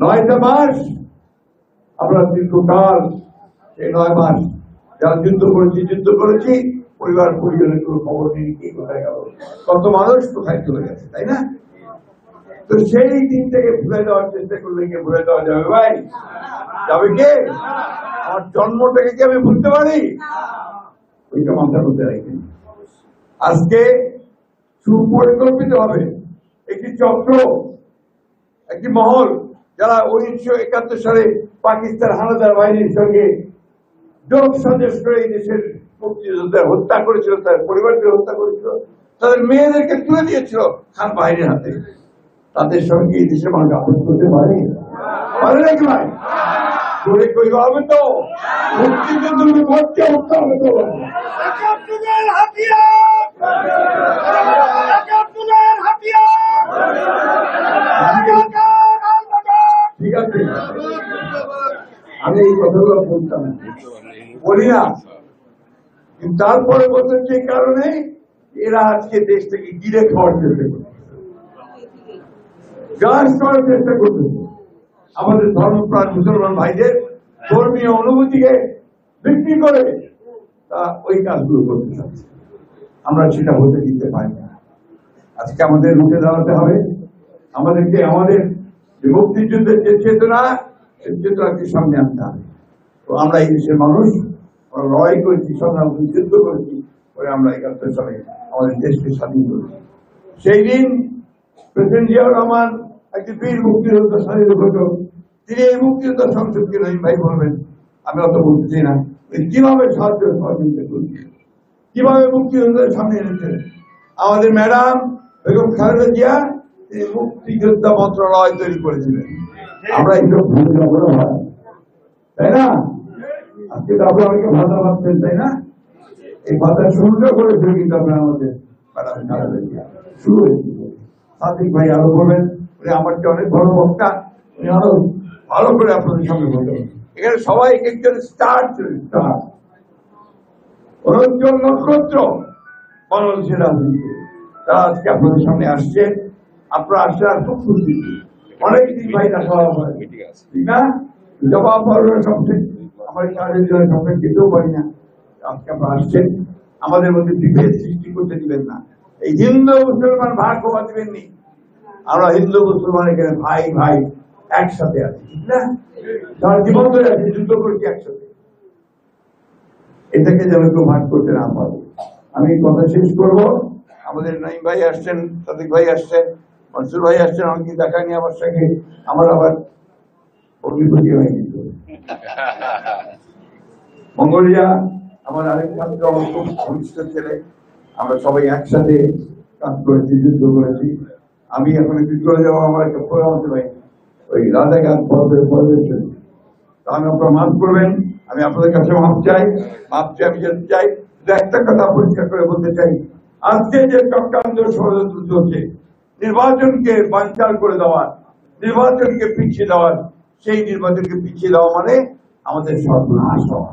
9টা মাস আমরা দীর্ঘকাল, এই 9 মাস যারা যুদ্ধ করেছি পরিজনের কোনো খবর নেই, কি কোথায় গেল, কত মানুষ কোথায় চলে গেছে, তাই না? তো সেই দিনটাকে ভুলে দেওয়ার চেষ্টা করলে কি ভুলে দেওয়া যাবে ভাই? যাবে কে? আমার জন্মটাকে কি আমি ভুলতে পারি? ওইটা মাথার মধ্যে রাখি। আজকে সুপরিকল্পিত হবে একটি চক্র, একটি মহল, যারা 1971 সালে পাকিস্তান হানাদার বাহিনীর সঙ্গে যোগ সাজেশ করে এই দেশের মুক্তিযোদ্ধাদের হত্যা করেছিল, তার পরিবারকে হত্যা করেছিল, তাদের মেয়েদেরকে তুলে দিয়েছিল খান বাহিনীর হাতে। তাদের সঙ্গে এই দেশের মানুষ আপোষ করতে পারে নাকি ভাই? করে কই হবে তো মুক্তিযুদ্ধকে করতে উঠতে হবে তো। ঠিক আছে, আমি এই কথাগুলো বলতাম বলি না, কিন্তু তারপরে বলতে যে কারণে এরা আজকে দেশ থেকে গিরে খাওয়ার চেষ্টা করছে, গ্রাস করার চেষ্টা করতেছে। আমাদের ধর্মপ্রাণ মুসলমান ভাইদের ধর্মীয় অনুভূতিকে বিক্রি করে তা ওই কাজগুলো করতে চাচ্ছে। আমরা সেটা হতে দিতে পারি না। আজকে আমাদের রুখে দাঁড়াতে হবে। আমাদেরকে আমাদের মুক্তিযুদ্ধের যে চেতনা, সেই চেতনাকে সামনে আনতে হবে। তো আমরা এই দেশের মানুষ, আমরা লড়াই করেছি, সংগ্রাম যুদ্ধ করেছি, পরে আমরা 71 সালে আমাদের দেশকে স্বাধীন করেছি। সেই দিন প্রেসিডেন্ট জিয়াউর রহমান একটি বীর মুক্তিযোদ্ধা, স্বাধীন ঘোষক, তিনি এই মুক্তিযোদ্ধা সংসদকে নয় ভাই বলবেন, আমি অত বলতেছি না, কিভাবে সাহায্য সহযোগিতা করছে, কিভাবে মুক্তিযোদ্ধাদের সামনে এনেছেন। আমাদের ম্যাডাম বেগম খালেদা জিয়া তিনি মুক্তিযোদ্ধা মন্ত্রণালয় তৈরি করেছিলেন। আমরা এইসব ভুলে যাবো না ভাই, তাই না? আজকে তারপরে অনেকে ভাষা ভাবছেন, তাই না? এই ভাষা শুরুটা করেছিল কিন্তু আপনার আমাদের ম্যাডাম খালেদা জিয়া শুরু হয়েছিল। সাদিক ভাই আরো বলবেন, আমার যে অনেক বড় বক্তা, উনি আরো ভালো করে আপনাদের সামনে বলবেন। এখানে সবাই একজন স্টার, রঞ্জন নক্ষত্র বাংলাদেশের রাজনীতি, তারা আজকে আপনাদের সামনে আসছে। আপনারা আসলে আর খুব খুশি, অনেকদিন ভাই দেখা হয়, ঠিক না? জবাব সবচেয়ে আমার কাজের জন্য সবচেয়ে যেতেও পারি না। আজকে আপনারা আসছেন, আমাদের মধ্যে বিভেদ সৃষ্টি করতে দিবেন না। এই হিন্দু মুসলমান ভাগ কমা দিবেন নি। আমরা হিন্দু মুসলমান এখানে ভাই ভাই একসাথে আছি, ঠিক না? সারা জীবন ধরে আছি, যুদ্ধ করছি একসাথে। এটাকে যেন কেউ ভাগ করতে না পারে। আমি কথা শেষ করবো। আমাদের নাইম ভাই আসছেন, সাদিক ভাই আসছেন, মনসুর ভাই আসছেন, আমাকে দেখা নিয়ে আমার সঙ্গে আমার আবার অভিজ্ঞতা হয়ে গেছে। মঙ্গলিয়া আমার আরেক ছাত্র, আমার খুব ঘনিষ্ঠ ছেলে, আমরা সবাই একসাথে কাজ করেছি, যুদ্ধ করেছি। আমি এখন একটু চলে যাবো, আমার একটা পরামর্শ ভাই ওই রাজাঘাট পর্বের জন্য। আমি আপনারা মাফ করবেন, আমি আপনাদের কাছে মাফ চাই, আমি যেতে চাই। একটা কথা পরিষ্কার করে বলতে চাই, আজকে যে চক্রান্ত ষড়যন্ত্র চলছে, নির্বাচনকে বানচাল করে দেওয়ার, নির্বাচনকে পিছিয়ে দেওয়ার, সেই নির্বাচনকে পিছিয়ে দেওয়া মানে আমাদের সর্বনাশ হওয়া,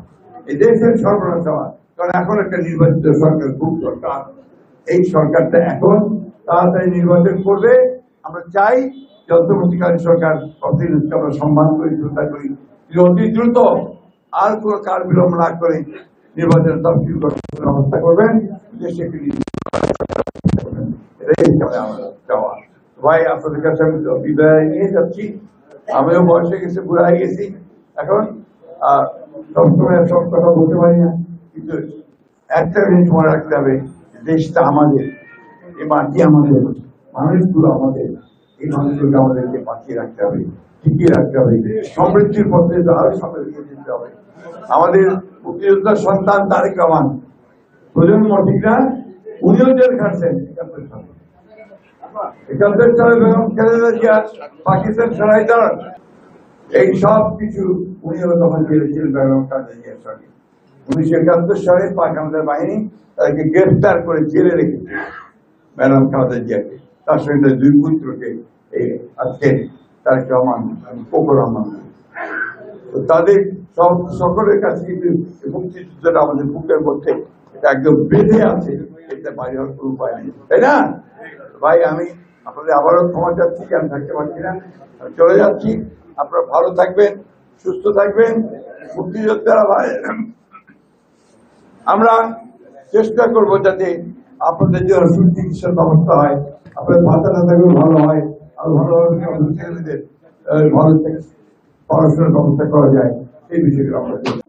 এই দেশের সর্বনাশ হওয়া। কারণ এখন একটা নির্বাচিত সরকার খুব দরকার। এই সরকারটা এখন তাড়াতাড়ি নির্বাচন করবে। আমরা চাই যে অন্তর্বর্তীকালীন সরকার আমরা সম্মান করি, শ্রদ্ধা করি, অতি দ্রুত আর কোনো কার বিলম্ব না করে নির্বাচনের তফসিল ব্যবস্থা করবেন, দেশে এটাই আমাদের চাওয়া। ভাই আপনাদের কাছে আমি বিদায় নিয়ে যাচ্ছি। আমিও বয়সে গেছি, বুড়া হয়ে গেছি এখন, সবসময় সব কথা বলতে পারি না, কিন্তু একটা জিনিস মনে রাখতে হবে, দেশটা আমাদের, এই মাটি আমাদের, মানুষগুলো আমাদের, এই মানুষগুলোকে আমাদেরকে বাঁচিয়ে রাখতে হবে, টিকিয়ে রাখতে হবে, সমৃদ্ধির পথে আরো সামনে এগিয়ে যেতে হবে। আমাদের মুক্তিযোদ্ধার সন্তান তারেক রহমান প্রজন্ম, ঠিক না? উনিও জেল খাটছেন 71 সালে বেগম খালেদা জিয়া পাকিস্তান সহায়তার এই সব কিছু উনিও তখন জেলে ছিলেন বেগম খালেদা জিয়ার সঙ্গে। 1971 সালে পাক হানাদার বাহিনী তাদেরকে গ্রেফতার করে জেলে রেখেছে বেগম খালেদা জিয়াকে, তার সঙ্গে 2 পুত্রকে। এই আজকে তারেক রহমান, ফখরুর রহমান, তাদের সকলের কাছে কিন্তু মুক্তিযুদ্ধটা আমাদের বুকের মধ্যে এটা একদম বেঁধে আছে, এটা বাইরে হওয়ার কোনো উপায় নেই, তাই না ভাই? আমি আপনাদের আবারও ক্ষমা চাচ্ছি, আমি থাকতে পারছি না, আমি চলে যাচ্ছি। আপনারা ভালো থাকবেন, সুস্থ থাকবেন। মুক্তিযোদ্ধারা ভাই, আমরা চেষ্টা করব যাতে আপনাদের যে সুচিকিৎসার ব্যবস্থা হয়, আপনাদের ভাতা টাতাগুলো ভালো হয়, আর ভালোভাবে ছেলেমেয়েদের ভালো পড়াশোনার ব্যবস্থা করা যায়, এই বিষয়গুলো আমরা